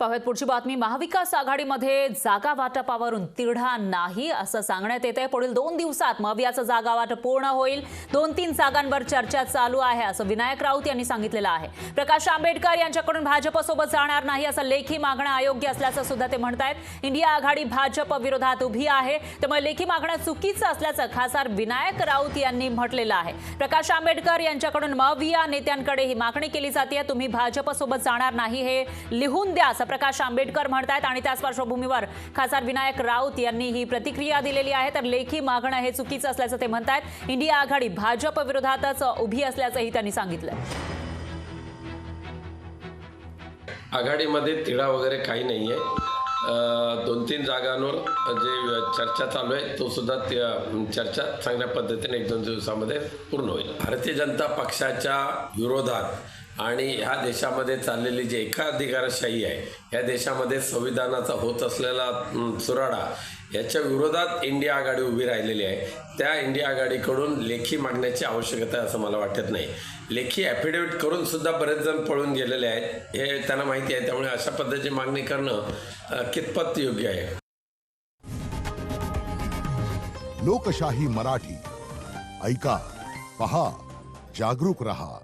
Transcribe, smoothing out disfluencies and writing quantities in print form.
पाहूयात पुढची बातमी। महाविकास आघाडीमध्ये जागा वाटपावरून तिढा नाही असं सांगण्यात येते। पुढील 2 दिवसात महाविकासचं जागा वाटप पूर्ण होईल। 2-3 जागांवर चर्चा चालू आहे असं विनायक राऊत यांनी सांगितलेलं आहे। प्रकाश आंबेडकर यांच्याकडून भाजपसोबत जाणार नाही असं लेखी मागणं अयोग्य असल्याचं सुद्धा ते म्हणतायत। इंडिया आघाडी भाजप विरोधात उभी आहे, त्यामुळे लेखी मागणं चुकीचं असल्याचं खासदार विनायक राऊत यांनी म्हटलेलं आहे। प्रकाश आंबेडकर यांच्याकडून मविया नेत्यांकडे ही मागणी केली जाते, तुम्ही भाजपसोबत जाणार नाही हे लिहून द्या असं प्रकाश आंबेडकर म्हणतात। आणि त्याच पार्श्वभूमीवर खासदार विनायक राऊत यांनी ही प्रतिक्रिया दिलेली आहे। तर लेखी मागणं हे चुकीचं असल्याचं ते म्हणतात। इंडिया आघाडी भाजप विरोधातच उभी असल्याचंही त्यांनी सांगितलं। आघाडीमध्ये तिढा वगैरे काही नाहीये। 2-3 जागांवर जे चर्चा चालू आहे तो सुद्धा चर्चा चांगल्या पद्धतीने 1-2 दिवसामध्ये पूर्ण होईल। भारतीय जनता पक्षाच्या विरोधात आणि ह्या देशामध्ये चाललेली जी एकाधिकारशाही आहे, या देशामध्ये संविधानाचा होत असलेला चुराडा, याच्या विरोधात इंडिया आघाडी उभी राहिलेली आहे। त्या इंडिया आघाडीकडून लेखी मागण्याची आवश्यकता आहे असं मला वाटत नाही। लेखी ॲफिडेव्हिट करून सुद्धा बरेच जण पळून गेलेले आहेत, हे त्यांना माहिती आहे। त्यामुळे अशा पद्धतीची मागणी करणं कितपत योग्य आहे। लोकशाही मराठी ऐका, पहा, जागरूक रहा।